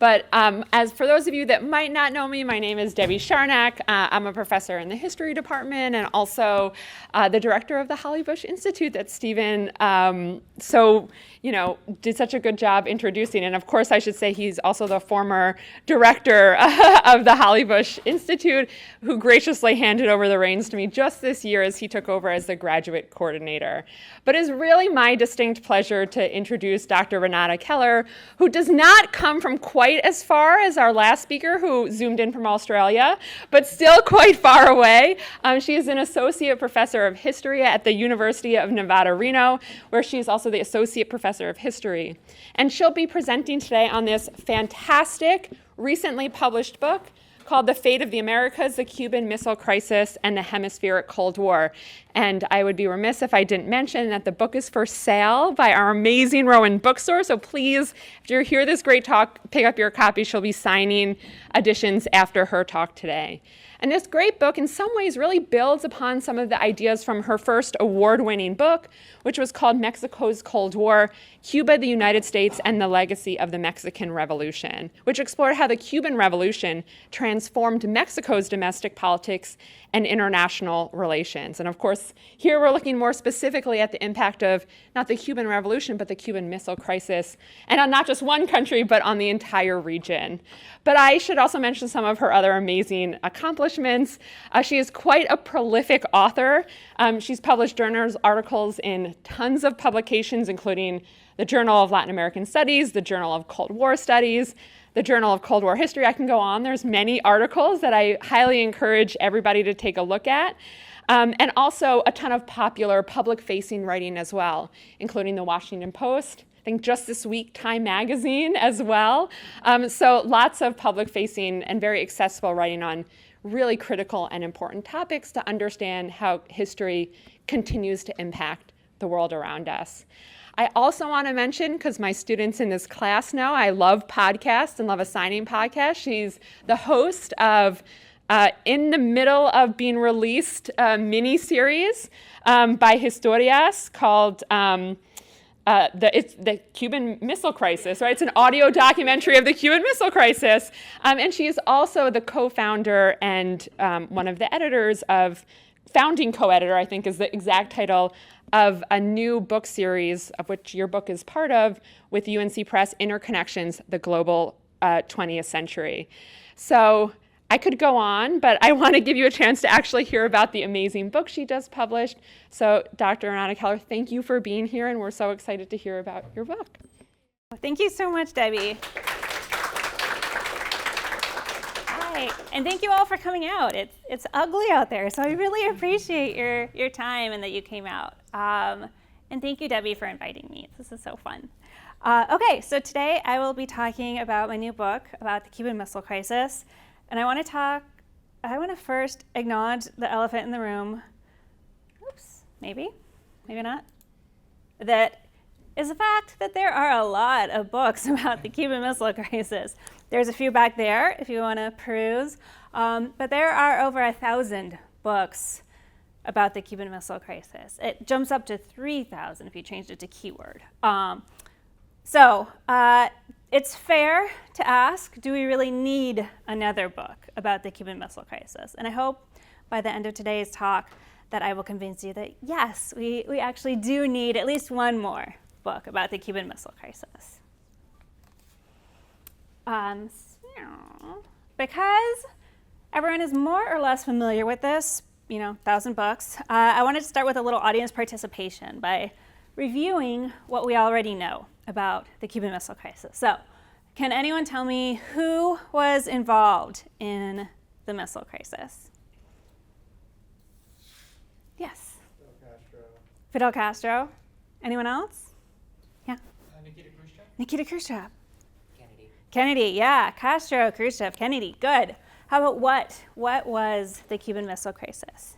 But as for those of you that might not know me, my name is Debbie Sharnack. I'm a professor in the history department and also the director of the Holly Bush Institute that Stephen did such a good job introducing. And of course, I should say he's also the former director of the Holly Bush Institute, who graciously handed over the reins to me just this year as he took over as the graduate coordinator. But it's really my distinct pleasure to introduce Dr. Renata Keller, who does not come from quite as far as our last speaker, who zoomed in from Australia, but still quite far away. She is an associate professor of history at the University of Nevada, Reno, where she is also the associate professor of history. And she'll be presenting today on this fantastic, recently published book called The Fate of the Americas, the Cuban Missile Crisis, and the Hemispheric Cold War. And I would be remiss if I didn't mention that the book is for sale by our amazing Rowan bookstore. So please, if you hear this great talk, pick up your copy. She'll be signing editions after her talk today. And this great book in some ways really builds upon some of the ideas from her first award-winning book, which was called Mexico's Cold War, Cuba, the United States, and the Legacy of the Mexican Revolution, which explored how the Cuban Revolution transformed Mexico's domestic politics and international relations. And of course, here we're looking more specifically at the impact of not the Cuban Revolution, but the Cuban Missile Crisis, and on not just one country, but on the entire region. But I should also mention some of her other amazing accomplishments. She is quite a prolific author. She's published journals articles in tons of publications, including the Journal of Latin American Studies, the Journal of Cold War Studies, the Journal of Cold War History. I can go on. There's many articles that I highly encourage everybody to take a look at. And also a ton of popular public-facing writing as well, including the Washington Post, I think just this week, Time Magazine as well. So lots of public-facing and very accessible writing on really critical and important topics to understand how history continues to impact the world around us. I also want to mention, because my students in this class know, I love podcasts and love assigning podcasts. She's the host of in the middle of being released mini-series by Historias called it's the Cuban Missile Crisis, right? It's an audio documentary of the Cuban Missile Crisis. And she is also the co-founder and one of the editors of, founding co-editor, I think is the exact title, of a new book series, of which your book is part of, with UNC Press, Interconnections, the Global 20th Century. So I could go on, but I want to give you a chance to actually hear about the amazing book she just published. So Dr. Renata Keller, thank you for being here, and we're so excited to hear about your book. Well, thank you so much, Debbie. Hi, and thank you all for coming out. It's ugly out there, so I really appreciate your time and that you came out. And thank you, Debbie, for inviting me. This is so fun. Okay, so today I will be talking about my new book about the Cuban Missile Crisis. And I want to first acknowledge the elephant in the room. Oops, maybe not. That is the fact that there are a lot of books about the Cuban Missile Crisis. There's a few back there if you want to peruse. But there are over 1,000 books about the Cuban Missile Crisis. It jumps up to 3,000 if you changed it to keyword. So it's fair to ask, do we really need another book about the Cuban Missile Crisis? And I hope by the end of today's talk that I will convince you that yes, we actually do need at least one more book about the Cuban Missile Crisis. Because everyone is more or less familiar with this, 1,000 books, I wanted to start with a little audience participation by reviewing what we already know about the Cuban Missile Crisis. So, can anyone tell me who was involved in the missile crisis? Yes? Fidel Castro. Anyone else? Yeah? Nikita Khrushchev. Kennedy, yeah. Castro, Khrushchev, Kennedy. Good. How about what was the Cuban Missile Crisis?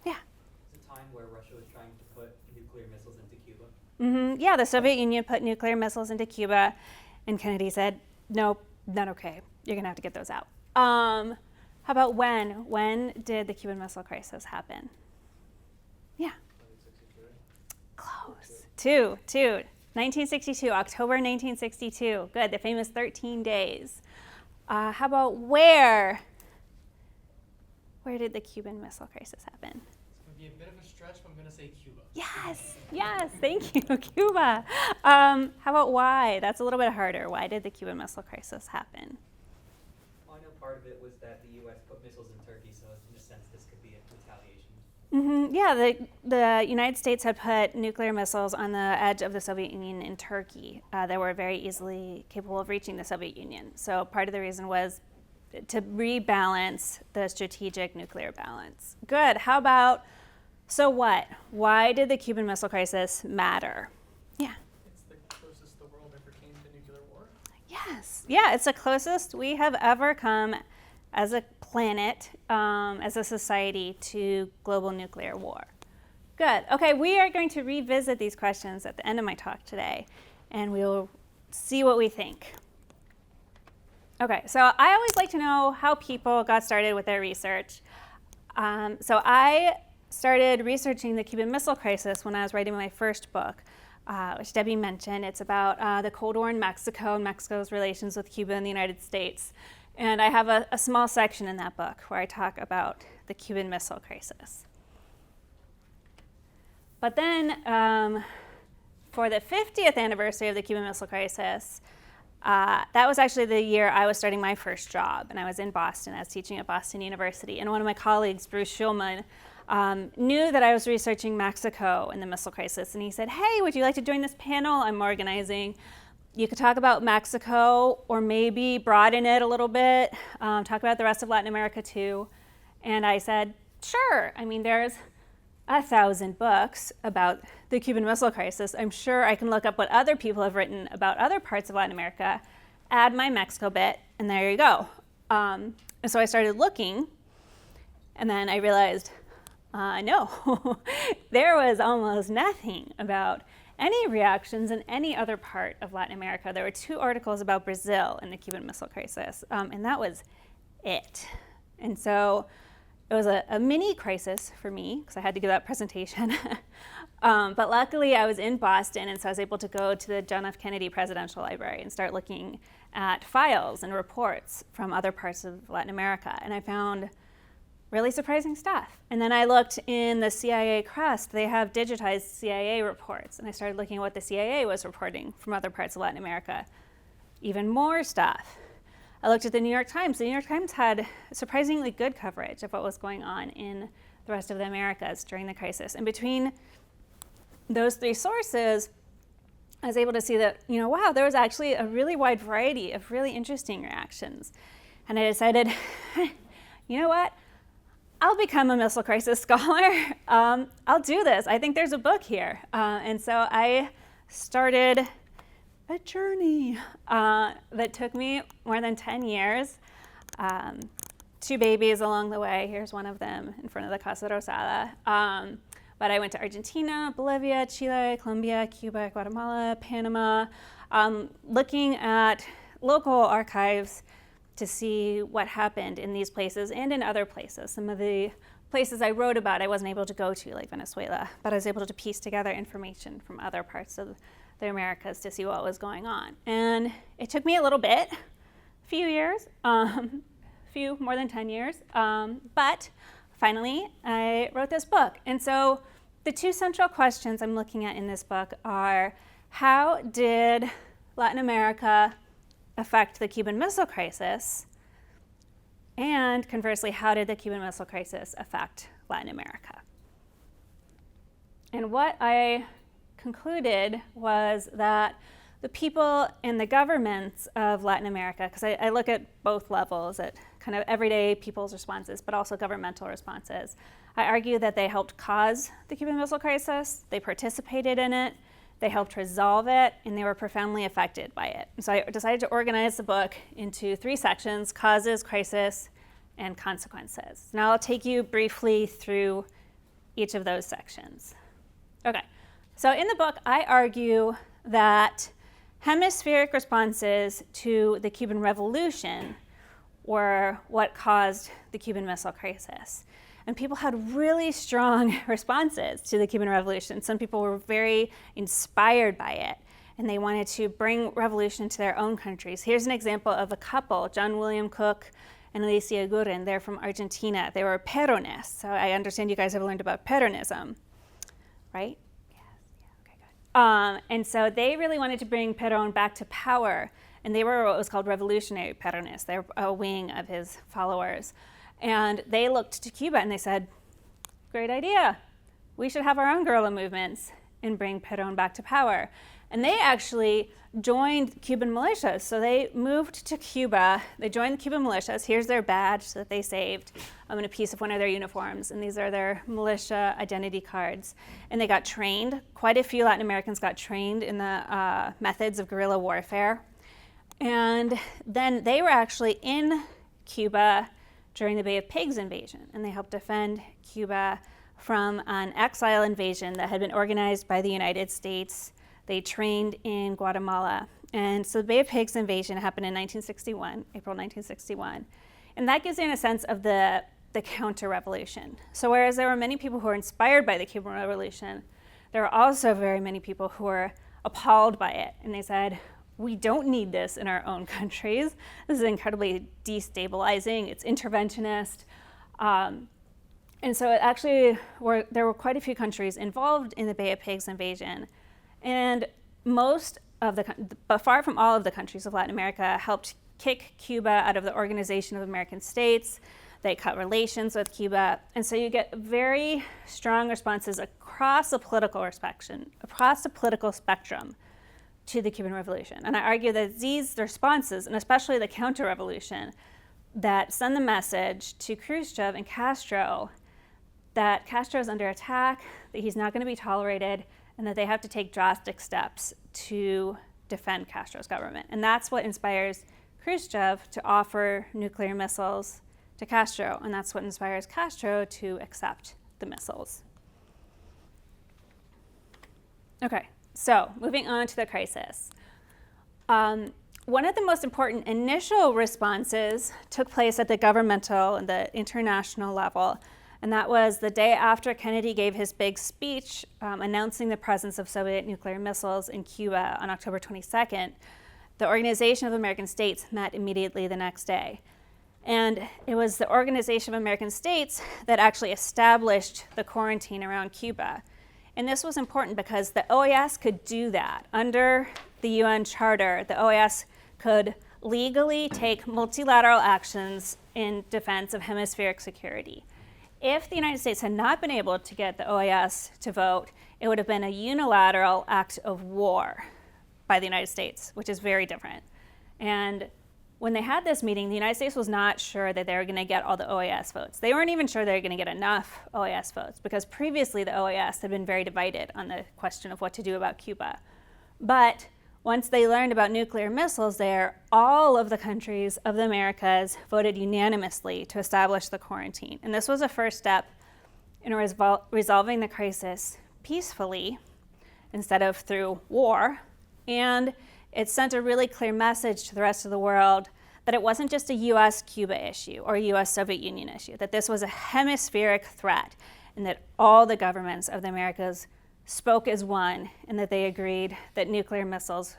Yeah? It's a time where Russia was trying to put nuclear missiles into Cuba. Mm-hmm. Yeah, the Soviet Union put nuclear missiles into Cuba, and Kennedy said, nope, not okay. You're going to have to get those out. How about when? When did the Cuban Missile Crisis happen? Yeah. 1963. Close. Two. 1962, October 1962. Good, the famous 13 days. How about where? Where did the Cuban Missile Crisis happen? It's going to be a bit of a stretch, but I'm going to say Cuba. Yes, thank you, Cuba. How about why? That's a little bit harder. Why did the Cuban Missile Crisis happen? Well, I know part of it was that the U.S. put missiles in Turkey, so in a sense this could be a retaliation. Yeah, the United States had put nuclear missiles on the edge of the Soviet Union in Turkey that were very easily capable of reaching the Soviet Union. So part of the reason was to rebalance the strategic nuclear balance. Good. How about, so what? Why did the Cuban Missile Crisis matter? Yeah. It's the closest the world ever came to nuclear war. Yes. Yeah, it's the closest we have ever come as a planet, as a society, to global nuclear war. Good. Okay, we are going to revisit these questions at the end of my talk today, and we'll see what we think. Okay, so I always like to know how people got started with their research. So I started researching the Cuban Missile Crisis when I was writing my first book, which Debbie mentioned. It's about the Cold War in Mexico and Mexico's relations with Cuba and the United States. And I have a small section in that book where I talk about the Cuban Missile Crisis. But then for the 50th anniversary of the Cuban Missile Crisis, that was actually the year I was starting my first job, and I was in Boston. I was teaching at Boston University, and one of my colleagues, Bruce Schulman, knew that I was researching Mexico and the missile crisis, and he said, "Hey, would you like to join this panel I'm organizing? You could talk about Mexico, or maybe broaden it a little bit, talk about the rest of Latin America too." And I said, "Sure. I mean, there's 1,000 books about the Cuban Missile Crisis. I'm sure I can look up what other people have written about other parts of Latin America, add my Mexico bit, and there you go." And so I started looking, and then I realized, no, there was almost nothing about any reactions in any other part of Latin America. There were 2 articles about Brazil and the Cuban Missile Crisis, and that was it. And so it was a mini crisis for me because I had to give that presentation. But luckily I was in Boston, and so I was able to go to the John F. Kennedy Presidential Library and start looking at files and reports from other parts of Latin America. And I found really surprising stuff. And then I looked in the CIA crust. They have digitized CIA reports. And I started looking at what the CIA was reporting from other parts of Latin America. Even more stuff. I looked at the New York Times. The New York Times had surprisingly good coverage of what was going on in the rest of the Americas during the crisis. And between those 3 sources, I was able to see that, wow, there was actually a really wide variety of really interesting reactions. And I decided, you know what? I'll become a missile crisis scholar. I'll do this. I think there's a book here. And so I started a journey that took me more than 10 years. 2 babies along the way. Here's one of them in front of the Casa Rosada. But I went to Argentina, Bolivia, Chile, Colombia, Cuba, Guatemala, Panama, looking at local archives to see what happened in these places and in other places. Some of the places I wrote about I wasn't able to go to, like Venezuela, but I was able to piece together information from other parts of the Americas to see what was going on. And it took me a little bit, a few years, more than 10 years, but finally I wrote this book. And so the 2 central questions I'm looking at in this book are, how did Latin America affect the Cuban Missile Crisis? And conversely, how did the Cuban Missile Crisis affect Latin America? And what I concluded was that the people and the governments of Latin America, because I look at both levels, at kind of everyday people's responses, but also governmental responses, I argue that they helped cause the Cuban Missile Crisis, they participated in it, they helped resolve it, and they were profoundly affected by it. So I decided to organize the book into 3 sections: causes, crisis, and consequences. Now I'll take you briefly through each of those sections. Okay, so in the book I argue that hemispheric responses to the Cuban Revolution were what caused the Cuban Missile Crisis. And people had really strong responses to the Cuban Revolution. Some people were very inspired by it. and they wanted to bring revolution to their own countries. Here's an example of a couple, John William Cook and Alicia Gurin. They're from Argentina. They were Peronists. So I understand you guys have learned about Peronism, right? Yes, yeah, okay, good. And so they really wanted to bring Perón back to power, and they were what was called revolutionary Peronists. They're a wing of his followers. And they looked to Cuba and they said, great idea. We should have our own guerrilla movements and bring Perón back to power. And they actually joined Cuban militias. So they moved to Cuba. They joined the Cuban militias. Here's their badge that they saved and a piece of one of their uniforms. And these are their militia identity cards. And they got trained. Quite a few Latin Americans got trained in the methods of guerrilla warfare. And then they were actually in Cuba during the Bay of Pigs invasion. And they helped defend Cuba from an exile invasion that had been organized by the United States. They trained in Guatemala. And so the Bay of Pigs invasion happened in 1961, April 1961. And that gives you a sense of the counter-revolution. So whereas there were many people who were inspired by the Cuban Revolution, there were also very many people who were appalled by it. And they said, we don't need this in our own countries. This is incredibly destabilizing. It's interventionist. And so it actually there were quite a few countries involved in the Bay of Pigs invasion. And but far from all of the countries of Latin America helped kick Cuba out of the Organization of American States. They cut relations with Cuba. And so you get very strong responses across the political spectrum to the Cuban Revolution. And I argue that these responses, and especially the counter-revolution, that send the message to Khrushchev and Castro that Castro is under attack, that he's not going to be tolerated, and that they have to take drastic steps to defend Castro's government. And that's what inspires Khrushchev to offer nuclear missiles to Castro, and that's what inspires Castro to accept the missiles. Okay, so moving on to the crisis. One of the most important initial responses took place at the governmental and the international level, and that was the day after Kennedy gave his big speech announcing the presence of Soviet nuclear missiles in Cuba on October 22nd. The Organization of American States met immediately the next day. And it was the Organization of American States that actually established the quarantine around Cuba. And this was important because the OAS could do that. Under the UN Charter, the OAS could legally take multilateral actions in defense of hemispheric security. If the United States had not been able to get the OAS to vote, it would have been a unilateral act of war by the United States, which is very different. And when they had this meeting, the United States was not sure that they were going to get all the OAS votes. They weren't even sure they were going to get enough OAS votes because previously the OAS had been very divided on the question of what to do about Cuba. But once they learned about nuclear missiles there, all of the countries of the Americas voted unanimously to establish the quarantine. And this was a first step in resolving the crisis peacefully instead of through war. And it sent a really clear message to the rest of the world that it wasn't just a US-Cuba issue or a US-Soviet Union issue, that this was a hemispheric threat, and that all the governments of the Americas spoke as one, and that they agreed that nuclear missiles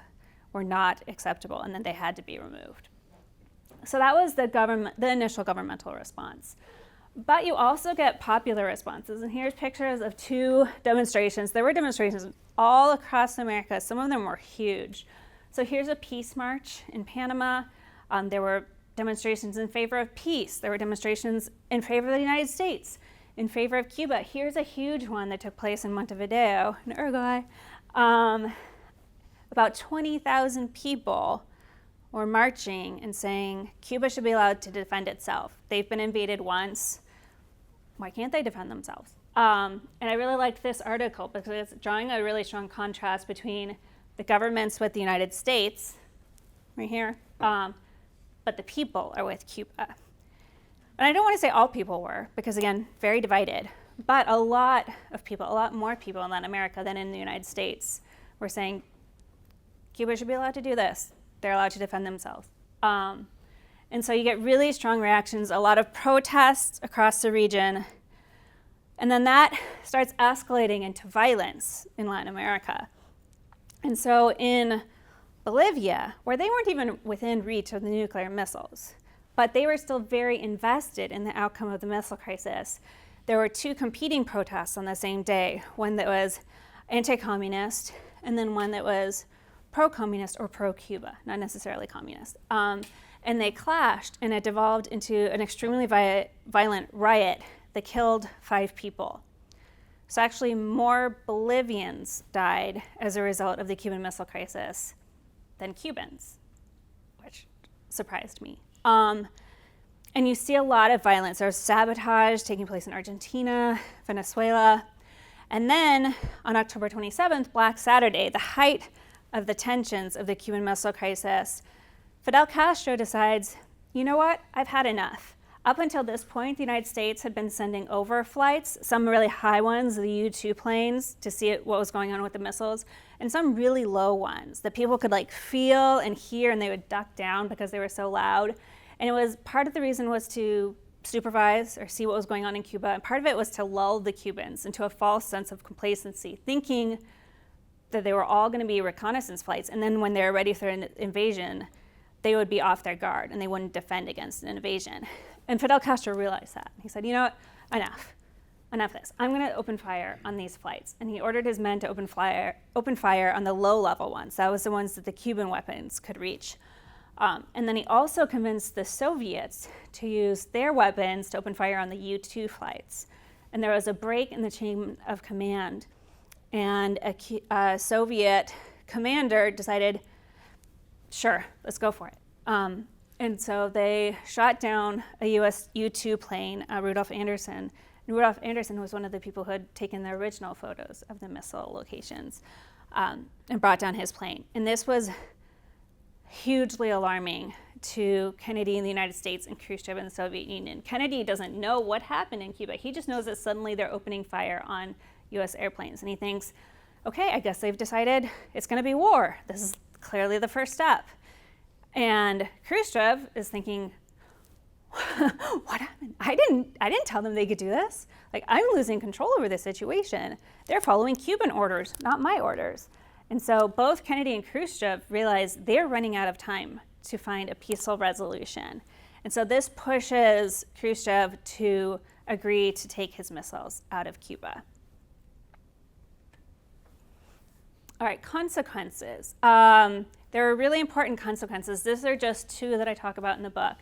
were not acceptable and that they had to be removed. So that was the initial governmental response. But you also get popular responses, and here's pictures of two demonstrations. There were demonstrations all across America. Some of them were huge. So here's a peace march in Panama. There were demonstrations in favor of peace. There were demonstrations in favor of the United States, in favor of Cuba. Here's a huge one that took place in Montevideo, in Uruguay. About 20,000 people were marching and saying, Cuba should be allowed to defend itself. They've been invaded once. Why can't they defend themselves? And I really liked this article because it's drawing a really strong contrast between the governments with the United States, right here, but the people are with Cuba. And I don't want to say all people were, because again, very divided, but a lot more people in Latin America than in the United States were saying, Cuba should be allowed to do this. They're allowed to defend themselves. And so you get really strong reactions, a lot of protests across the region, and then that starts escalating into violence in Latin America. And so in Bolivia, where they weren't even within reach of the nuclear missiles, but they were still very invested in the outcome of the missile crisis, there were two competing protests on the same day, one that was anti-communist and then one that was pro-communist or pro-Cuba, not necessarily communist. And they clashed, and it devolved into an extremely violent riot that killed 5 people. So actually more Bolivians died as a result of the Cuban Missile Crisis than Cubans, which surprised me. And you see a lot of violence. There's sabotage taking place in Argentina, Venezuela. And then on October 27th, Black Saturday, the height of the tensions of the Cuban Missile Crisis, Fidel Castro decides, you know what, I've had enough. Up until this point, the United States had been sending over flights, some really high ones, the U-2 planes, to see what was going on with the missiles, and some really low ones that people could like feel and hear, and they would duck down because they were so loud. And it was, part of the reason was to supervise or see what was going on in Cuba, and part of it was to lull the Cubans into a false sense of complacency, thinking that they were all going to be reconnaissance flights, and then when they were ready for an invasion, they would be off their guard and they wouldn't defend against an invasion. And Fidel Castro realized that. He said, you know what, enough of this. I'm going to open fire on these flights. And he ordered his men to open fire on the low-level ones. That was the ones that the Cuban weapons could reach. And then he also convinced the Soviets to use their weapons to open fire on the U-2 flights. And there was a break in the chain of command. And a Soviet commander decided, sure, let's go for it. And so they shot down a US U-2 plane, Rudolph Anderson. And Rudolph Anderson was one of the people who had taken the original photos of the missile locations and brought down his plane. And this was hugely alarming to Kennedy in the United States and Khrushchev in the Soviet Union. Kennedy doesn't know what happened in Cuba. He just knows that suddenly they're opening fire on US airplanes. And he thinks, okay, I guess they've decided it's going to be war. This is clearly the first step. And Khrushchev is thinking, what happened? I didn't tell them they could do this. Like, I'm losing control over this situation. They're following Cuban orders, not my orders. And so both Kennedy and Khrushchev realize they're running out of time to find a peaceful resolution. And so this pushes Khrushchev to agree to take his missiles out of Cuba. All right, consequences. There are really important consequences. These are just 2 that I talk about in the book.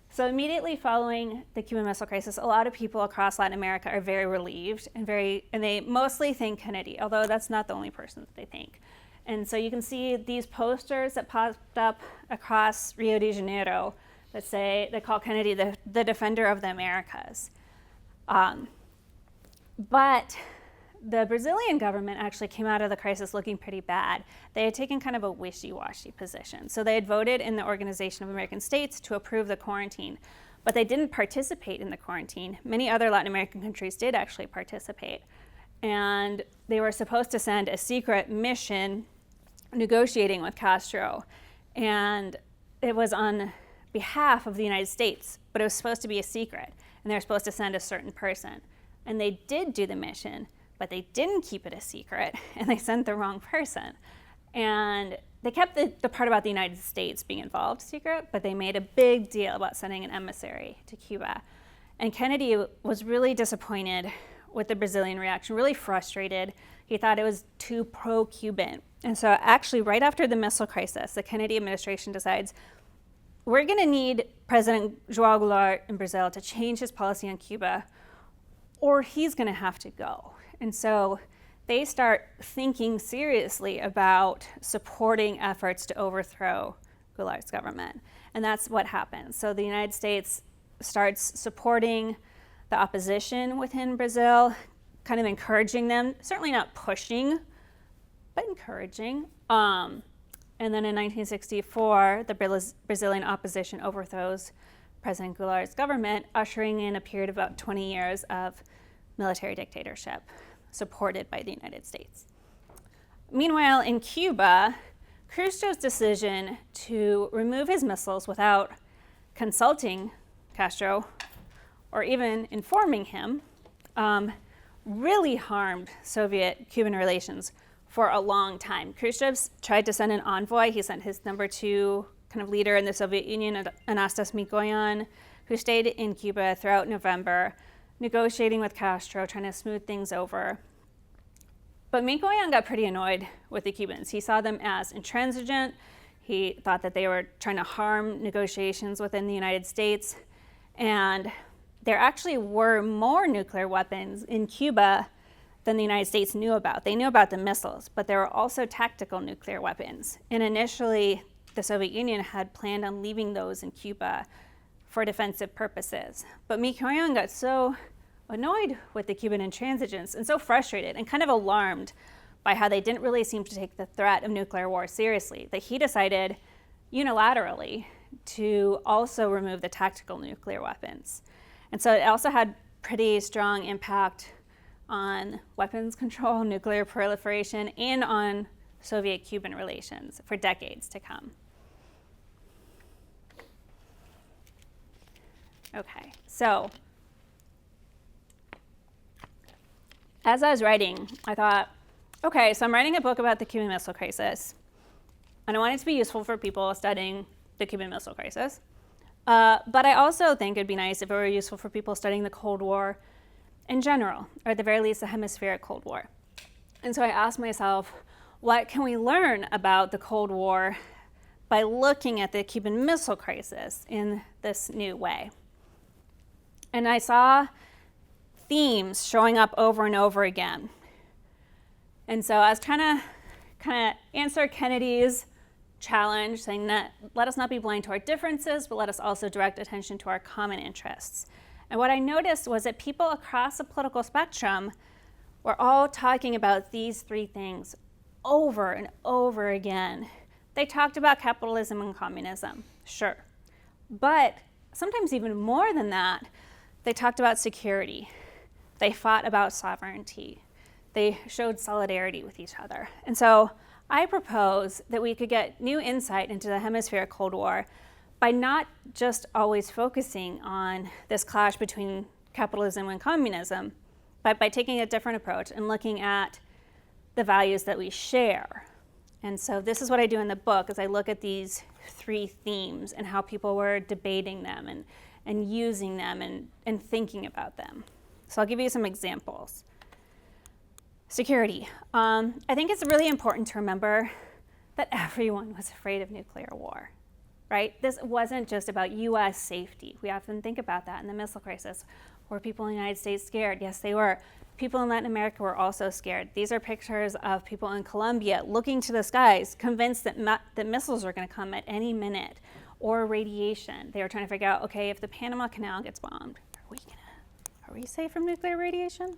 So immediately following the Cuban Missile Crisis, a lot of people across Latin America are very relieved and they mostly thank Kennedy, although that's not the only person that they thank. And so you can see these posters that popped up across Rio de Janeiro that call Kennedy the defender of the Americas. But the Brazilian government actually came out of the crisis looking pretty bad. They had taken kind of a wishy-washy position. So they had voted in the Organization of American States to approve the quarantine, but they didn't participate in the quarantine. Many other Latin American countries did actually participate. And they were supposed to send a secret mission negotiating with Castro. And it was on behalf of the United States, but it was supposed to be a secret. And they were supposed to send a certain person. And they did do the mission, but they didn't keep it a secret, and they sent the wrong person. And they kept the part about the United States being involved secret, but they made a big deal about sending an emissary to Cuba. And Kennedy was really disappointed with the Brazilian reaction, really frustrated. He thought it was too pro-Cuban. And so actually right after the missile crisis, the Kennedy administration decides, we're gonna need President João Goulart in Brazil to change his policy on Cuba, or he's gonna have to go. And so they start thinking seriously about supporting efforts to overthrow Goulart's government. And that's what happens. So the United States starts supporting the opposition within Brazil, kind of encouraging them, certainly not pushing, but encouraging. And then in 1964, the Brazilian opposition overthrows President Goulart's government, ushering in a period of about 20 years of military dictatorship, supported by the United States. Meanwhile, in Cuba, Khrushchev's decision to remove his missiles without consulting Castro or even informing him really harmed Soviet-Cuban relations for a long time. Khrushchev tried to send an envoy. He sent his number 2 kind of leader in the Soviet Union, Anastas Mikoyan, who stayed in Cuba throughout November, negotiating with Castro, trying to smooth things over. But Mikoyan got pretty annoyed with the Cubans. He saw them as intransigent. He thought that they were trying to harm negotiations within the United States. And there actually were more nuclear weapons in Cuba than the United States knew about. They knew about the missiles, but there were also tactical nuclear weapons. And initially, the Soviet Union had planned on leaving those in Cuba for defensive purposes. But Mikoyan got so annoyed with the Cuban intransigence and so frustrated and kind of alarmed by how they didn't really seem to take the threat of nuclear war seriously that he decided unilaterally to also remove the tactical nuclear weapons. And so it also had pretty strong impact on weapons control, nuclear proliferation, and on Soviet-Cuban relations for decades to come. Okay, so as I was writing, I thought, okay, so I'm writing a book about the Cuban Missile Crisis, and I want it to be useful for people studying the Cuban Missile Crisis. But I also think it'd be nice if it were useful for people studying the Cold War in general, or at the very least, the Hemispheric Cold War. And so I asked myself, what can we learn about the Cold War by looking at the Cuban Missile Crisis in this new way? And I saw themes showing up over and over again. And so I was trying to kind of answer Kennedy's challenge, saying that let us not be blind to our differences, but let us also direct attention to our common interests. And what I noticed was that people across the political spectrum were all talking about these 3 things over and over again. They talked about capitalism and communism, sure. But sometimes even more than that, they talked about security. They fought about sovereignty. They showed solidarity with each other. And so I propose that we could get new insight into the Hemispheric Cold War by not just always focusing on this clash between capitalism and communism, but by taking a different approach and looking at the values that we share. And so this is what I do in the book, is I look at these 3 themes and how people were debating them and using them and thinking about them. So I'll give you some examples. Security. I think it's really important to remember that everyone was afraid of nuclear war, right? This wasn't just about US safety. We often think about that in the missile crisis. Were people in the United States scared? Yes, they were. People in Latin America were also scared. These are pictures of people in Colombia looking to the skies, convinced that missiles are going to come at any minute, or radiation. They were trying to figure out, okay, if the Panama Canal gets bombed, are we safe from nuclear radiation?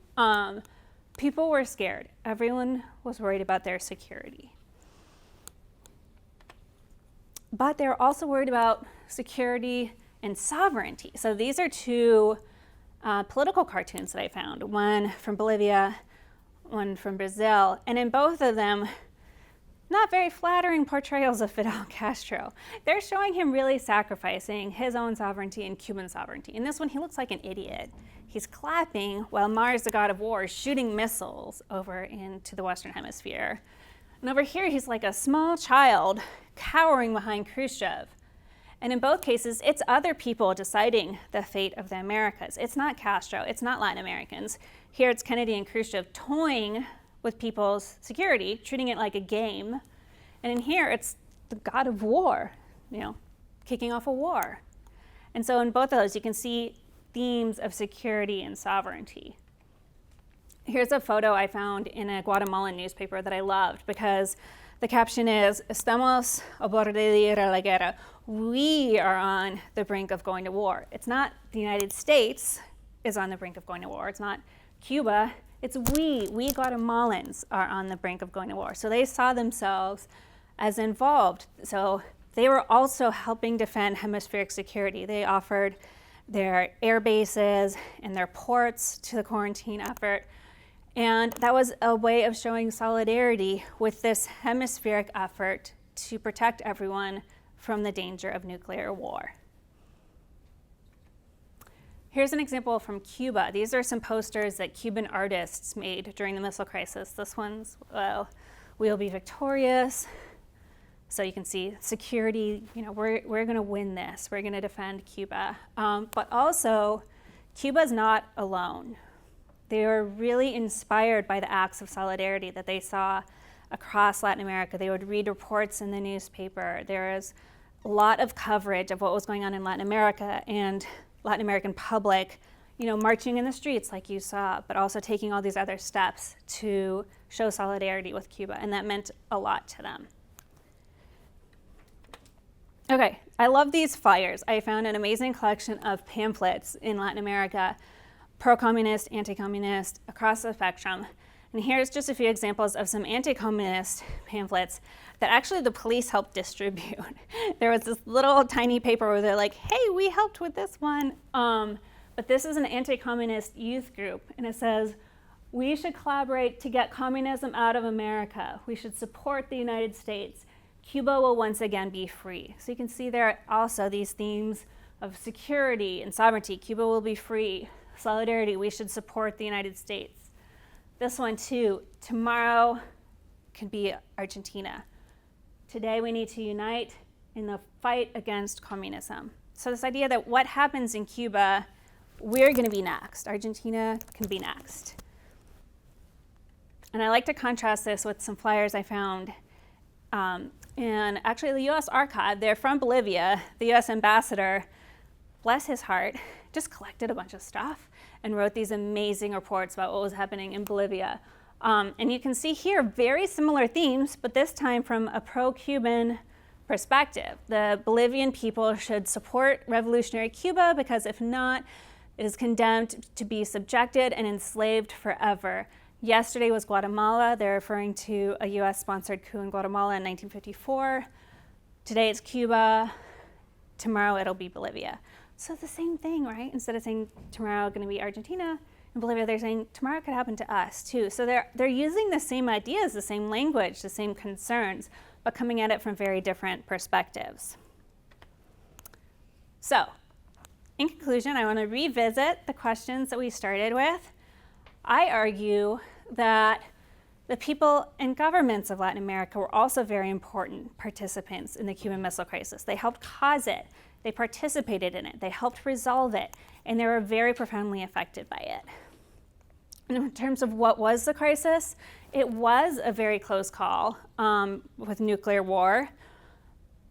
People were scared. Everyone was worried about their security. But they were also worried about security and sovereignty. So these are 2 political cartoons that I found, one from Bolivia, one from Brazil, and in both of them, not very flattering portrayals of Fidel Castro. They're showing him really sacrificing his own sovereignty and Cuban sovereignty. In this one, he looks like an idiot. He's clapping while Mars, the god of war, is shooting missiles over into the Western Hemisphere. And over here, he's like a small child cowering behind Khrushchev. And in both cases, it's other people deciding the fate of the Americas. It's not Castro, it's not Latin Americans. Here it's Kennedy and Khrushchev toying with people's security, treating it like a game. And in here, it's the god of war, kicking off a war. And so in both of those, you can see themes of security and sovereignty. Here's a photo I found in a Guatemalan newspaper that I loved because the caption is, "Estamos a borde de ir a la guerra." We are on the brink of going to war. It's not the United States is on the brink of going to war. It's not Cuba. It's we Guatemalans are on the brink of going to war. So they saw themselves as involved. So they were also helping defend hemispheric security. They offered their air bases and their ports to the quarantine effort. And that was a way of showing solidarity with this hemispheric effort to protect everyone from the danger of nuclear war. Here's an example from Cuba. These are some posters that Cuban artists made during the missile crisis. This one's, well, We will be victorious. So you can see security, we're going to win this. We're going to defend Cuba. But also, Cuba's not alone. They were really inspired by the acts of solidarity that they saw across Latin America. They would read reports in the newspaper. There was a lot of coverage of what was going on in Latin America and Latin American public, marching in the streets like you saw, but also taking all these other steps to show solidarity with Cuba, and that meant a lot to them. Okay, I love these flyers. I found an amazing collection of pamphlets in Latin America, pro-communist, anti-communist, across the spectrum. And here's just a few examples of some anti-communist pamphlets that actually the police helped distribute. There was this little tiny paper where they're like, hey, we helped with this one. But this is an anti-communist youth group, and it says, we should collaborate to get communism out of America. We should support the United States. Cuba will once again be free. So you can see there also these themes of security and sovereignty. Cuba will be free. Solidarity, we should support the United States. This one too, tomorrow could be Argentina. Today we need to unite in the fight against communism. So this idea that what happens in Cuba, we're going to be next. Argentina can be next. And I like to contrast this with some flyers I found. And actually the US Archive, they're from Bolivia. The US ambassador, bless his heart, just collected a bunch of stuff and wrote these amazing reports about what was happening in Bolivia. And you can see here very similar themes, but this time from a pro-Cuban perspective. The Bolivian people should support revolutionary Cuba because if not, it is condemned to be subjected and enslaved forever. Yesterday was Guatemala. They're referring to a US-sponsored coup in Guatemala in 1954. Today it's Cuba. Tomorrow it'll be Bolivia. So the same thing, right? Instead of saying tomorrow going to be Argentina and Bolivia, they're saying tomorrow could happen to us too. So they're using the same ideas, the same language, the same concerns, but coming at it from very different perspectives. So, in conclusion, I want to revisit the questions that we started with. I argue that the people and governments of Latin America were also very important participants in the Cuban Missile Crisis. They helped cause it, they participated in it, they helped resolve it, and they were very profoundly affected by it. And in terms of what was the crisis, it was a very close call with nuclear war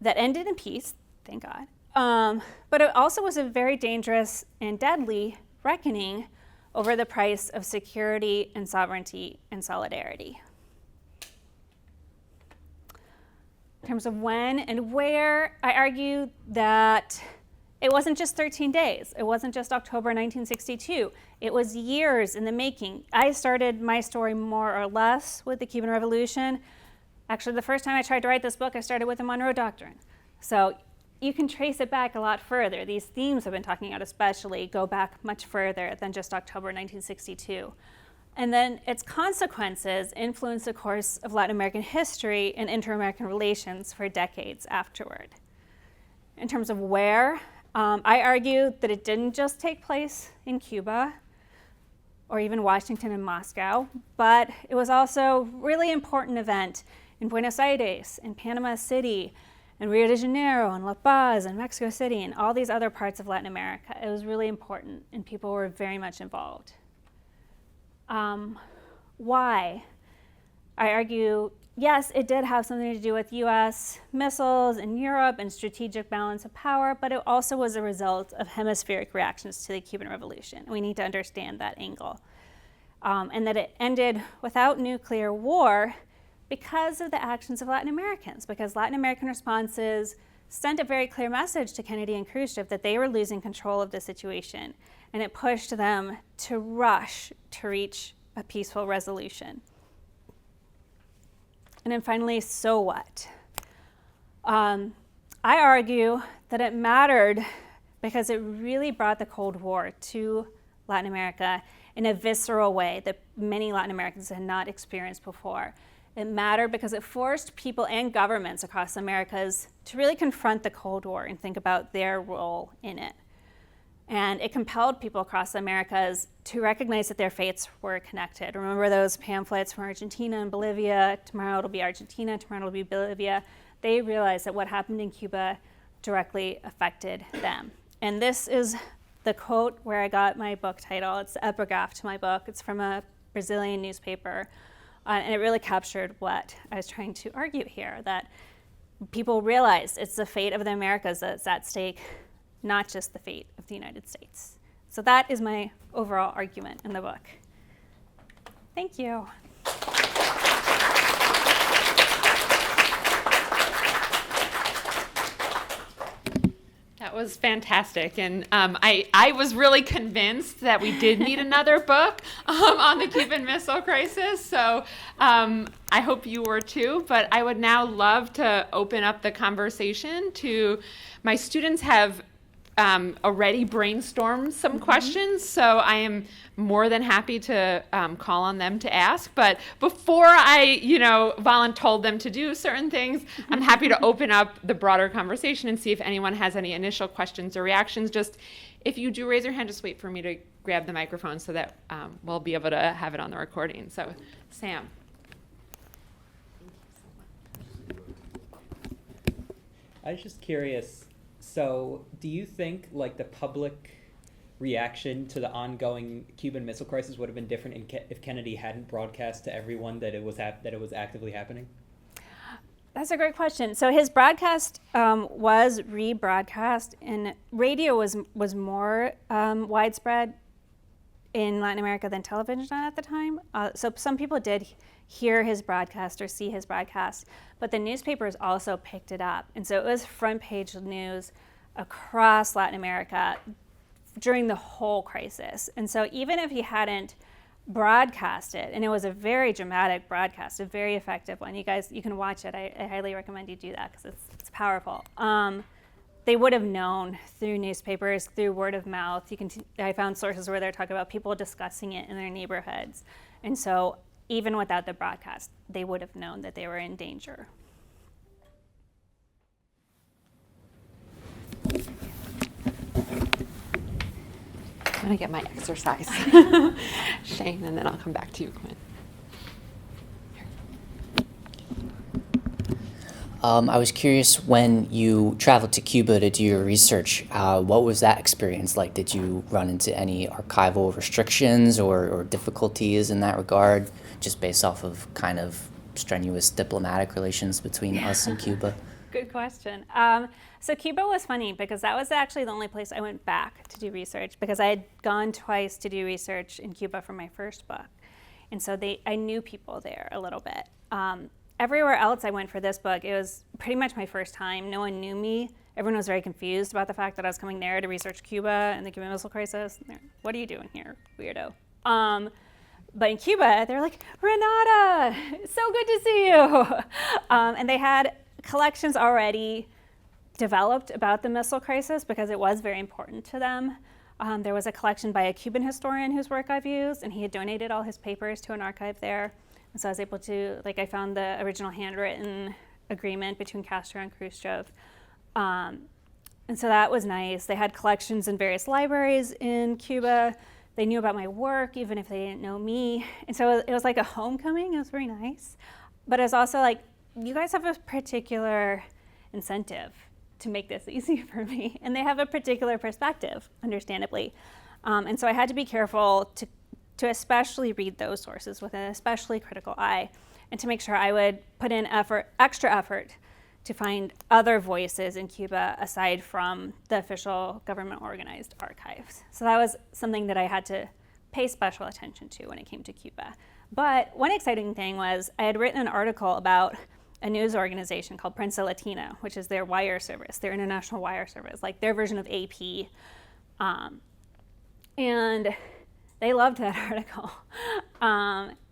that ended in peace, thank God. But it also was a very dangerous and deadly reckoning over the price of security and sovereignty and solidarity. In terms of when and where, I argue that it wasn't just 13 days. It wasn't just October 1962. It was years in the making. I started my story more or less with the Cuban Revolution. Actually, the first time I tried to write this book, I started with the Monroe Doctrine. So you can trace it back a lot further. These themes I've been talking about especially go back much further than just October 1962. And then its consequences influenced the course of Latin American history and inter-American relations for decades afterward. In terms of where, I argue that it didn't just take place in Cuba or even Washington and Moscow, but it was also a really important event in Buenos Aires, in Panama City, in Rio de Janeiro, and La Paz, and Mexico City, and all these other parts of Latin America. It was really important, and people were very much involved. Why? I argue, yes, it did have something to do with US missiles in Europe and strategic balance of power, but it also was a result of hemispheric reactions to the Cuban Revolution. We need to understand that angle. And that it ended without nuclear war because of the actions of Latin Americans, because Latin American responses sent a very clear message to Kennedy and Khrushchev that they were losing control of the situation, and it pushed them to rush to reach a peaceful resolution. And then finally, so what? I argue that it mattered because it really brought the Cold War to Latin America in a visceral way that many Latin Americans had not experienced before. It mattered because it forced people and governments across the Americas to really confront the Cold War and think about their role in it. And it compelled people across the Americas to recognize that their fates were connected. Remember those pamphlets from Argentina and Bolivia? Tomorrow it'll be Argentina, tomorrow it'll be Bolivia. They realized that what happened in Cuba directly affected them. And this is the quote where I got my book title. It's the epigraph to my book. It's from a Brazilian newspaper. And it really captured what I was trying to argue here, that people realized it's the fate of the Americas that's at stake, not just the fate of the United States. So that is my overall argument in the book. Thank you. That was fantastic, and I was really convinced that we did need another book on the Cuban Missile Crisis, so I hope you were too, but I would now love to open up the conversation to my students have already brainstormed some questions, so I am more than happy to call on them to ask. But before I, voluntold them to do certain things, I'm happy to open up the broader conversation and see if anyone has any initial questions or reactions. Just if you do raise your hand, just wait for me to grab the microphone so that we'll be able to have it on the recording. So, Sam. I was just curious. So, do you think the public reaction to the ongoing Cuban Missile Crisis would have been different if Kennedy hadn't broadcast to everyone that it was actively happening? That's a great question. So his broadcast was rebroadcast, and radio was more widespread in Latin America than television at the time. So some people did hear his broadcast or see his broadcast, but the newspapers also picked it up. And so it was front page news across Latin America during the whole crisis. And so even if he hadn't broadcast it, and it was a very dramatic broadcast, a very effective one. You guys, you can watch it. I highly recommend you do that because it's powerful. They would have known through newspapers, through word of mouth. I found sources where they're talking about people discussing it in their neighborhoods. And so even without the broadcast, they would have known that they were in danger. I'm going to get my exercise, Shane, and then I'll come back to you, Quinn. I was curious, when you traveled to Cuba to do your research, what was that experience like? Did you run into any archival restrictions or difficulties in that regard, just based off of kind of strenuous diplomatic relations between us and Cuba? Good question. So Cuba was funny because that was actually the only place I went back to do research, because I had gone twice to do research in Cuba for my first book. And so I knew people there a little bit. Everywhere else I went for this book, it was pretty much my first time. No one knew me. Everyone was very confused about the fact that I was coming there to research Cuba and the Cuban Missile Crisis. What are you doing here, weirdo? But in Cuba, they were like, Renata, so good to see you. And they had collections already developed about the missile crisis because it was very important to them. There was a collection by a Cuban historian whose work I've used, and he had donated all his papers to an archive there. And so I was able to, I found the original handwritten agreement between Castro and Khrushchev. And so that was nice. They had collections in various libraries in Cuba. They knew about my work, even if they didn't know me. And so it was like a homecoming. It was very nice. But it was also you guys have a particular incentive to make this easy for me. And they have a particular perspective, understandably. And so I had to be careful to especially read those sources with an especially critical eye, and to make sure I would put in extra effort to find other voices in Cuba aside from the official government-organized archives. So that was something that I had to pay special attention to when it came to Cuba. But one exciting thing was I had written an article about a news organization called Prensa Latina, which is their wire service, their international wire service, their version of AP. And they loved that article.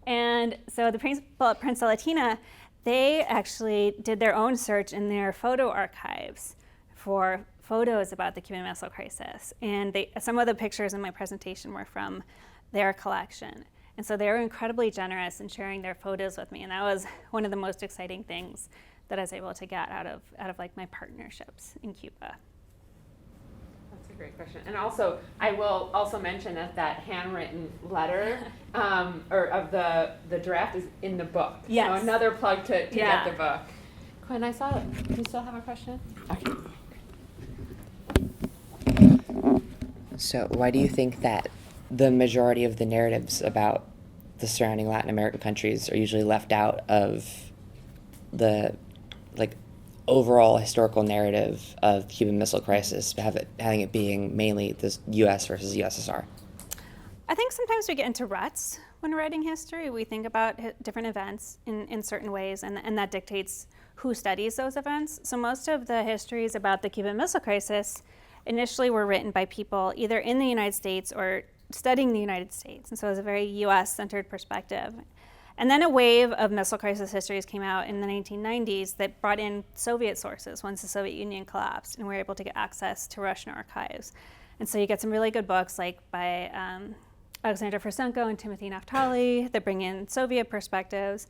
And so the people at Prensa Latina, they actually did their own search in their photo archives for photos about the Cuban Missile Crisis. And some of the pictures in my presentation were from their collection. And so they were incredibly generous in sharing their photos with me. And that was one of the most exciting things that I was able to get out of my partnerships in Cuba. That's a great question. And also, I will also mention that handwritten letter or of the draft is in the book. Yes. So another plug to Yeah. get the book. Quinn, I saw it. Do you still have a question? Okay. So, why do you think that the majority of the narratives about the surrounding Latin American countries are usually left out of the overall historical narrative of the Cuban Missile Crisis, having it being mainly the U.S. versus USSR? I think sometimes we get into ruts when writing history. We think about different events in certain ways, and that dictates who studies those events. So most of the histories about the Cuban Missile Crisis initially were written by people either in the United States or studying the United States. And so it was a very US-centered perspective. And then a wave of missile crisis histories came out in the 1990s that brought in Soviet sources once the Soviet Union collapsed, and we were able to get access to Russian archives. And so you get some really good books like by Alexander Fursenko and Timothy Naftali that bring in Soviet perspectives,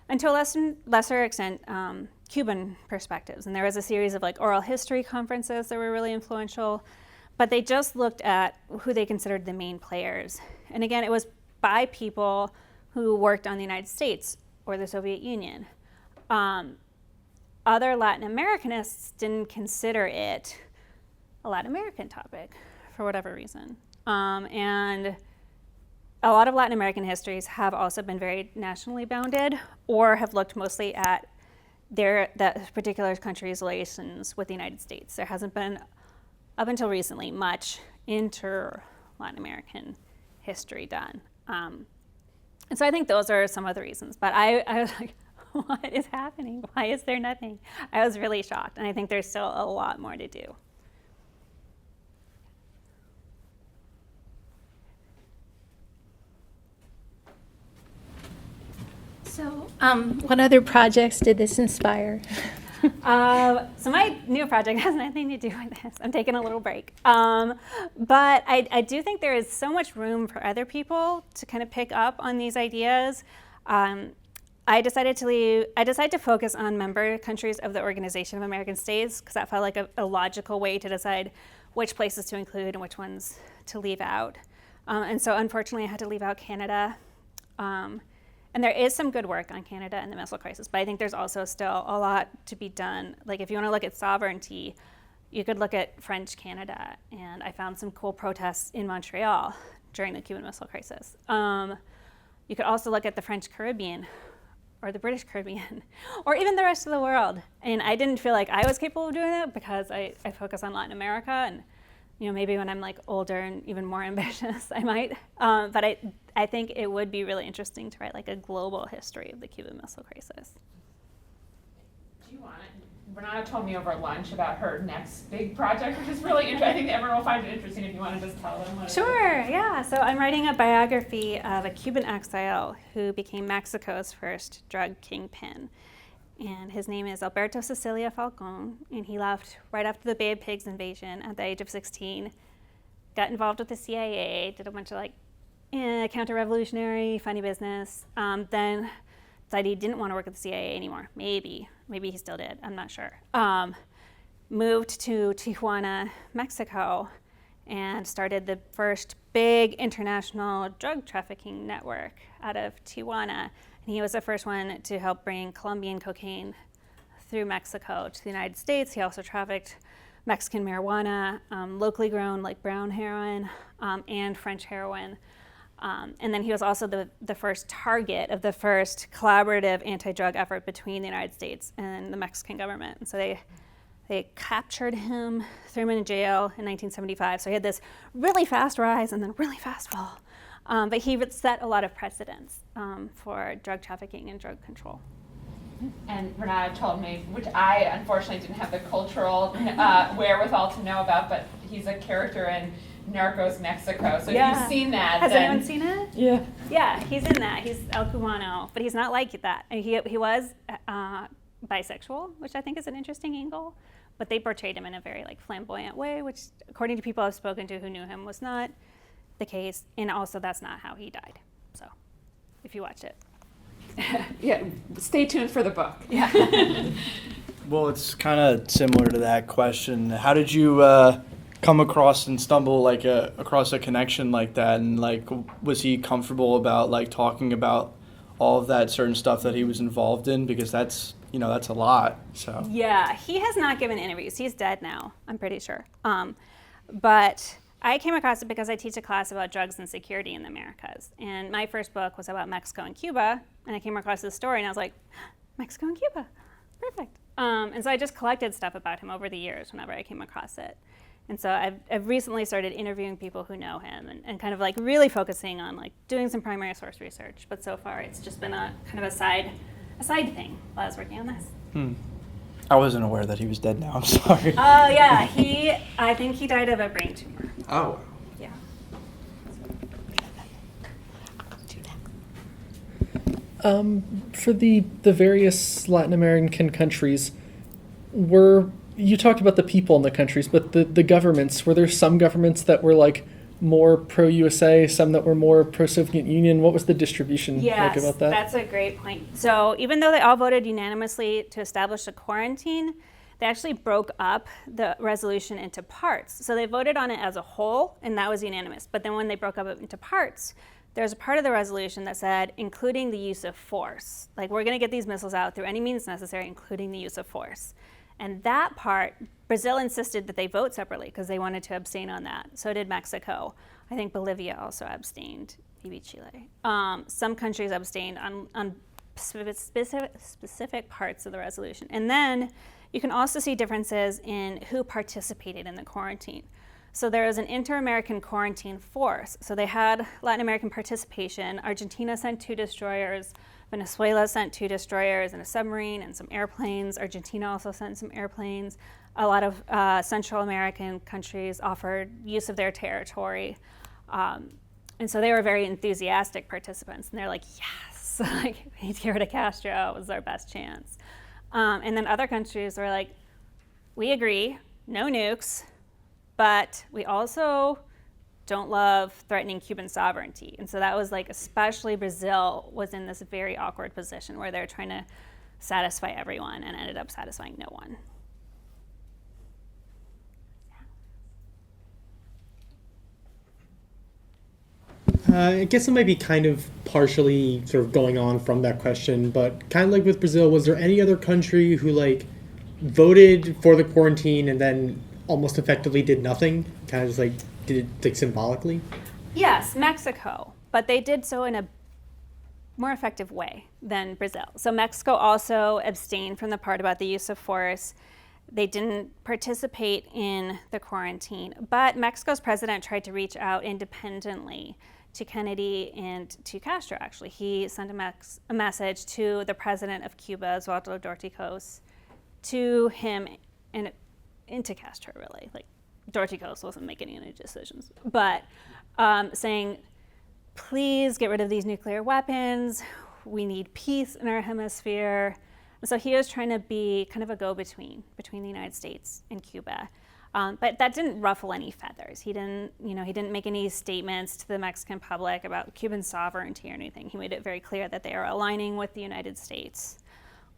and to a lesser extent, Cuban perspectives. And there was a series of oral history conferences that were really influential, but they just looked at who they considered the main players. And again, it was by people who worked on the United States or the Soviet Union. Other Latin Americanists didn't consider it a Latin American topic for whatever reason. And a lot of Latin American histories have also been very nationally bounded or have looked mostly at that particular country's relations with the United States. There hasn't been, up until recently, much inter-Latin American history done. And so I think those are some of the reasons. But I was like, what is happening? Why is there nothing? I was really shocked, and I think there's still a lot more to do. So, what other projects did this inspire? So my new project has nothing to do with this. I'm taking a little break. But I do think there is so much room for other people to kind of pick up on these ideas. I decided to focus on member countries of the Organization of American States because that felt like a logical way to decide which places to include and which ones to leave out. And so unfortunately I had to leave out Canada. And there is some good work on Canada and the missile crisis, but I think there's also still a lot to be done. Like if you want to look at sovereignty, you could look at French Canada, and I found some cool protests in Montreal during the Cuban Missile Crisis. You could also look at the French Caribbean or the British Caribbean or even the rest of the world. And I didn't feel like I was capable of doing that because I focus on Latin America, and maybe when I'm older and even more ambitious, I might. But I think it would be really interesting to write a global history of the Cuban Missile Crisis. Do you want it? Renata told me over lunch about her next big project, which is really interesting. I think everyone will find it interesting if you want to just tell them what Sure, yeah. So I'm writing a biography of a Cuban exile who became Mexico's first drug kingpin. And his name is Alberto Cecilia Falcón, and he left right after the Bay of Pigs invasion at the age of 16, got involved with the CIA, did a bunch of counter-revolutionary, funny business, then decided he didn't want to work at the CIA anymore. Maybe he still did, I'm not sure. Moved to Tijuana, Mexico, and started the first big international drug trafficking network out of Tijuana. And he was the first one to help bring Colombian cocaine through Mexico to the United States. He also trafficked Mexican marijuana, locally grown brown heroin, and French heroin. And then he was also the first target of the first collaborative anti-drug effort between the United States and the Mexican government. And so they captured him, threw him in jail in 1975. So he had this really fast rise and then really fast fall. But he would set a lot of precedents for drug trafficking and drug control. And Renata told me, which I unfortunately didn't have the cultural wherewithal to know about, but he's a character in Narcos Mexico. So if you've seen that, Has anyone seen it? Yeah. Yeah, he's in that. He's El Cubano, but he's not like that. And he was bisexual, which I think is an interesting angle. But they portrayed him in a very flamboyant way, which, according to people I've spoken to who knew him, was not the case. And also, that's not how he died. So, if you watch it. Yeah, stay tuned for the book. Yeah. Well, it's kind of similar to that question. How did you come across and stumble like across a connection like that, and like was he comfortable about like talking about all of that certain stuff that he was involved in, because that's that's a lot. So Yeah, he has not given interviews. He's dead now, I'm pretty sure. But I came across it because I teach a class about drugs and security in the Americas. And my first book was about Mexico and Cuba. And I came across this story and I was like, Mexico and Cuba, perfect. And so I just collected stuff about him over the years whenever I came across it. And so I've recently started interviewing people who know him and kind of like really focusing on like doing some primary source research. But so far it's just been a kind of a side thing while I was working on this. I wasn't aware that he was dead now. I'm sorry. Oh yeah, I think he died of a brain tumor. Oh. Yeah. For the various Latin American countries, you talked about the people in the countries, but the governments, were there some governments that were like more pro-USA, some that were more pro-Soviet Union? What was the distribution like about that? That's a great point. So even though they all voted unanimously to establish a quarantine, they actually broke up the resolution into parts. So they voted on it as a whole, and that was unanimous. But then when they broke up it into parts, there's a part of the resolution that said, including the use of force. Like, we're gonna get these missiles out through any means necessary, including the use of force. And that part, Brazil insisted that they vote separately because they wanted to abstain on that. So did Mexico. I think Bolivia also abstained, maybe Chile. Some countries abstained on specific parts of the resolution. And then you can also see differences in who participated in the quarantine. So there was an inter-American quarantine force. So they had Latin American participation. Argentina sent 2 destroyers. Venezuela sent 2 destroyers and a submarine and some airplanes. Argentina also sent some airplanes. A lot of Central American countries offered use of their territory. And so they were very enthusiastic participants. And they're like, yes, like, we need to get rid of Castro. It was our best chance. And then other countries were like, we agree, no nukes, but we also don't love threatening Cuban sovereignty. And so that was like, especially Brazil was in this very awkward position where they're trying to satisfy everyone and ended up satisfying no one. I guess it might be kind of partially sort of going on from that question, but kind of like with Brazil, was there any other country who like voted for the quarantine and then almost effectively did nothing? Kind of just like did it like symbolically? Yes, Mexico, but they did so in a more effective way than Brazil. So Mexico also abstained from the part about the use of force. They didn't participate in the quarantine, but Mexico's president tried to reach out independently to Kennedy and to Castro, actually. He sent a message to the president of Cuba, Osvaldo Dorticos, to him and to Castro, really. Like, Dorticos wasn't making any decisions, but saying, please get rid of these nuclear weapons. We need peace in our hemisphere. And so he was trying to be kind of a go-between between the United States and Cuba. But that didn't ruffle any feathers. He didn't make any statements to the Mexican public about Cuban sovereignty or anything. He made it very clear that they are aligning with the United States,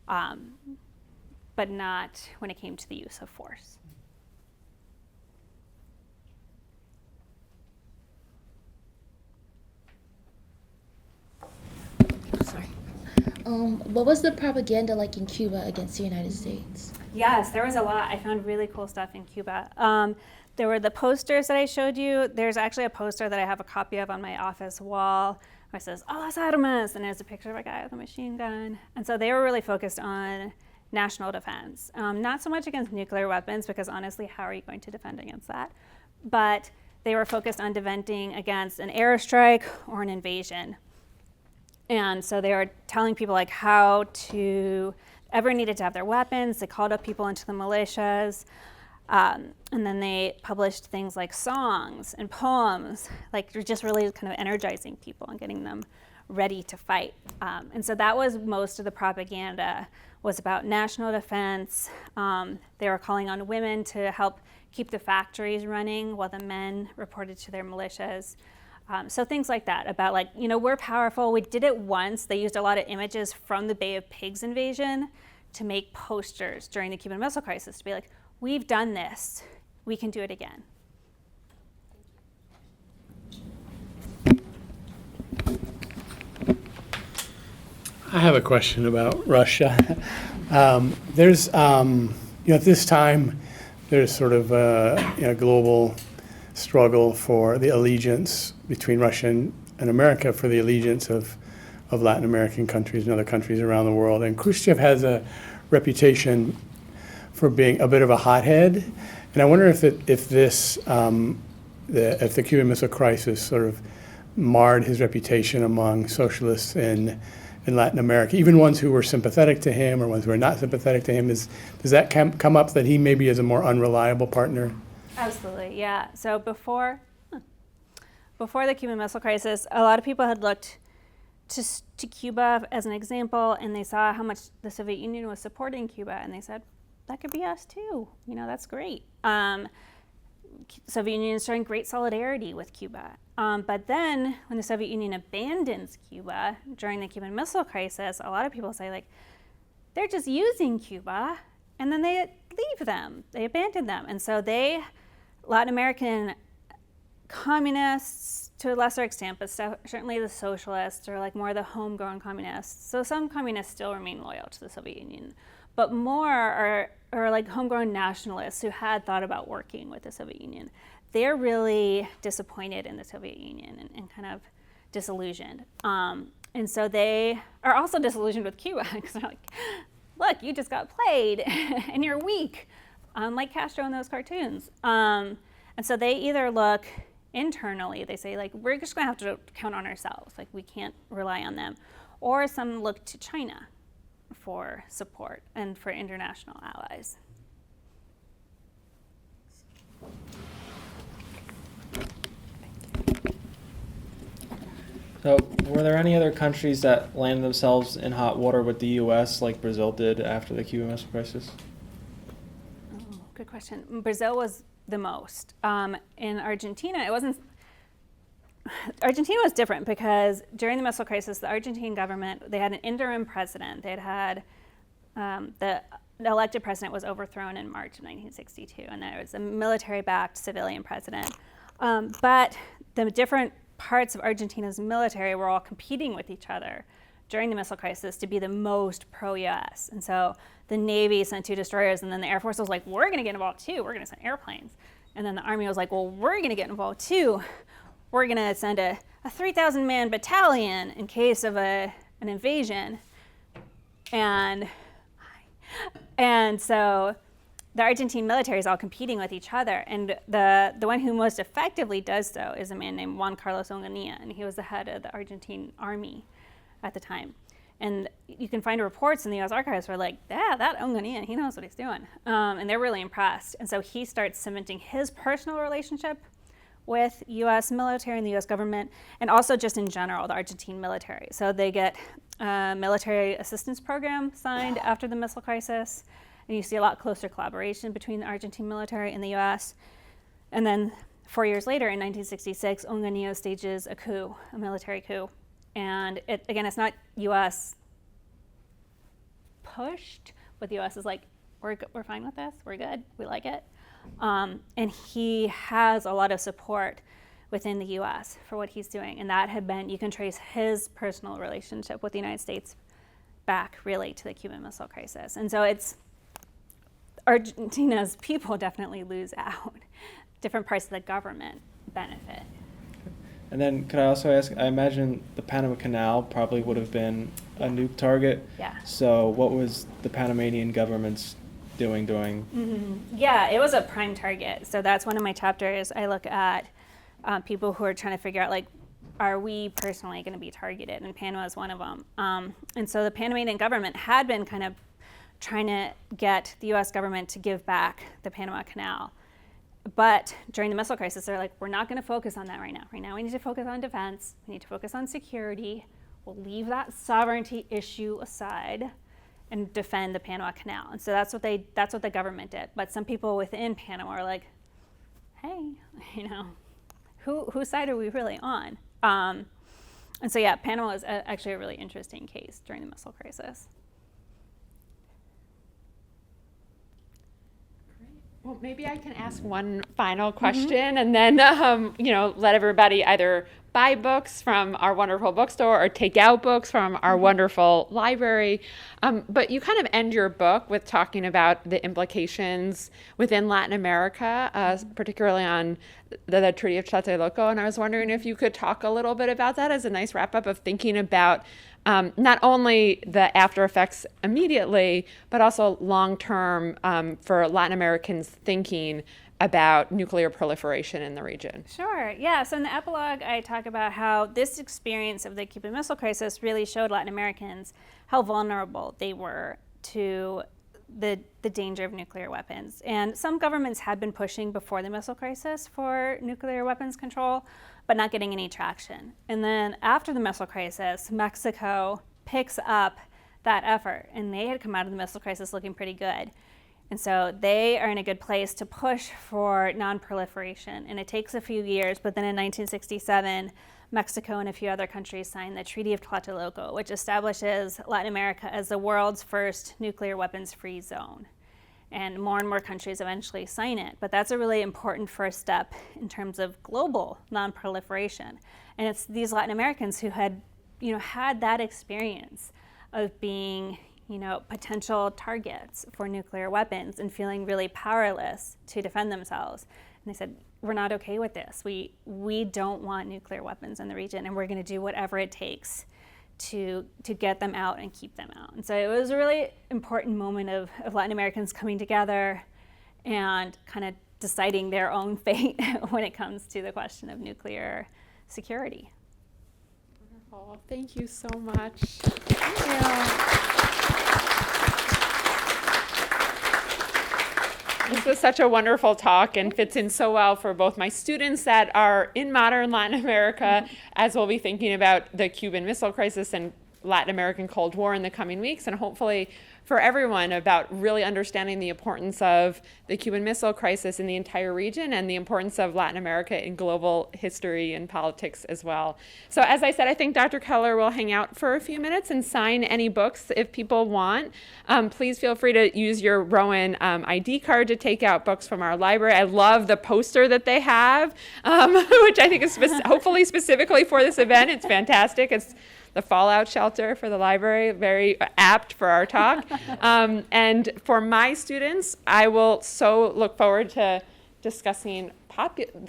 but not when it came to the use of force. Sorry. What was the propaganda like in Cuba against the United States? Yes, there was a lot. I found really cool stuff in Cuba. There were the posters that I showed you. There's actually a poster that I have a copy of on my office wall where it says, "A las armas," and there's a picture of a guy with a machine gun. And so they were really focused on national defense. Not so much against nuclear weapons, because honestly, how are you going to defend against that? But they were focused on defending against an airstrike or an invasion. And so they were telling people like how to ever needed to have their weapons. They called up people into the militias. And then they published things like songs and poems, like just really kind of energizing people and getting them ready to fight. And so that was most of the propaganda, was about national defense. They were calling on women to help keep the factories running while the men reported to their militias. So things like that, about like, we're powerful. We did it once. They used a lot of images from the Bay of Pigs invasion to make posters during the Cuban Missile Crisis to be like, we've done this. We can do it again. I have a question about Russia. There's, at this time, there's sort of a global struggle for the allegiance between Russia and America, for the allegiance of Latin American countries and other countries around the world. And Khrushchev has a reputation for being a bit of a hothead. And I wonder if the Cuban Missile Crisis sort of marred his reputation among socialists in Latin America, even ones who were sympathetic to him or ones who are not sympathetic to him. Does that come up that he maybe is a more unreliable partner? Absolutely, yeah. So before the Cuban Missile Crisis, a lot of people had looked to Cuba as an example, and they saw how much the Soviet Union was supporting Cuba, and they said, that could be us too. That's great. Soviet Union is showing great solidarity with Cuba. But then when the Soviet Union abandons Cuba during the Cuban Missile Crisis, a lot of people say, they're just using Cuba, and then they leave them. They abandon them. And so Latin American communists, to a lesser extent, but certainly the socialists or more the homegrown communists. So some communists still remain loyal to the Soviet Union, but more are homegrown nationalists who had thought about working with the Soviet Union. They're really disappointed in the Soviet Union and kind of disillusioned. And so they are also disillusioned with Cuba because they're like, look, you just got played and you're weak, like Castro in those cartoons. And so they either look internally, they say we're just gonna have to count on ourselves, we can't rely on them. Or some look to China for support and for international allies. So, were there any other countries that landed themselves in hot water with the U.S. like Brazil did after the Cuban Missile Crisis? Oh, good question. Brazil was the most. In Argentina, Argentina was different because during the missile crisis, the Argentine government, they had an interim president. They'd had the elected president was overthrown in March of 1962, and there was a military-backed civilian president. But the different parts of Argentina's military were all competing with each other during the missile crisis to be the most pro-US. And so the Navy sent 2 destroyers, and then the Air Force was like, we're going to get involved too. We're going to send airplanes. And then the Army was like, well, we're going to get involved too. We're going to send a 3,000-man battalion in case of an invasion. And so the Argentine military is all competing with each other. And the one who most effectively does so is a man named Juan Carlos Onganía, and he was the head of the Argentine army at the time. And you can find reports in the U.S. archives where that Onganía, he knows what he's doing. And they're really impressed. And so he starts cementing his personal relationship with U.S. military and the U.S. government, and also just in general, the Argentine military. So they get a military assistance program signed after the missile crisis, and you see a lot closer collaboration between the Argentine military and the U.S. And then 4 years later, in 1966, Onganía stages a coup, a military coup. And it's not U.S. pushed, but the U.S. is like, we're fine with this, we're good, we like it. And he has a lot of support within the U.S. for what he's doing. And that had been, you can trace his personal relationship with the United States back really to the Cuban Missile Crisis. And so Argentina's people definitely lose out. Different parts of the government benefit. And then could I also ask, I imagine the Panama Canal probably would have been a nuke target. Yeah. So what was the Panamanian government's doing during? Mm-hmm. Yeah, it was a prime target. So that's one of my chapters. I look at people who are trying to figure out, are we personally going to be targeted? And Panama is one of them. And so the Panamanian government had been kind of trying to get the U.S. government to give back the Panama Canal. But during the missile crisis, they're like, we're not going to focus on that right now. Right now, we need to focus on defense. We need to focus on security. We'll leave that sovereignty issue aside and defend the Panama Canal. And so that's what the government did. But some people within Panama are like, hey, whose side are we really on? And so yeah, Panama was actually a really interesting case during the missile crisis. Well, maybe I can ask one final question and then, let everybody either buy books from our wonderful bookstore or take out books from our wonderful library. But you kind of end your book with talking about the implications within Latin America, particularly on the Treaty of Tlatelolco. And I was wondering if you could talk a little bit about that as a nice wrap up of thinking about not only the after effects immediately, but also long term for Latin Americans thinking about nuclear proliferation in the region. Sure, yeah. So in the epilogue, I talk about how this experience of the Cuban Missile Crisis really showed Latin Americans how vulnerable they were to the danger of nuclear weapons. And some governments had been pushing before the missile crisis for nuclear weapons control, but not getting any traction. And then after the missile crisis, Mexico picks up that effort, and they had come out of the missile crisis looking pretty good. And so they are in a good place to push for non-proliferation. And it takes a few years, but then in 1967, Mexico and a few other countries signed the Treaty of Tlatelolco, which establishes Latin America as the world's first nuclear weapons-free zone. And more countries eventually sign it. But that's a really important first step in terms of global non-proliferation. And it's these Latin Americans who had, had that experience of being, potential targets for nuclear weapons and feeling really powerless to defend themselves. And they said, we're not okay with this. We don't want nuclear weapons in the region, and we're going to do whatever it takes to get them out and keep them out. And so it was a really important moment of Latin Americans coming together and kind of deciding their own fate when it comes to the question of nuclear security. Wonderful. Thank you so much. Thank you. This was such a wonderful talk and fits in so well for both my students that are in modern Latin America, as we'll be thinking about the Cuban Missile Crisis and Latin American Cold War in the coming weeks, and hopefully for everyone about really understanding the importance of the Cuban Missile Crisis in the entire region and the importance of Latin America in global history and politics as well. So as I said, I think Dr. Keller will hang out for a few minutes and sign any books if people want. Please feel free to use your Rowan ID card to take out books from our library. I love the poster that they have, which I think is hopefully specifically for this event. It's fantastic. It's the fallout shelter for the library, very apt for our talk. And for my students, I will so look forward to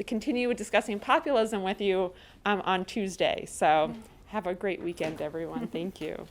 continue discussing populism with you on Tuesday. So have a great weekend, everyone. Thank you.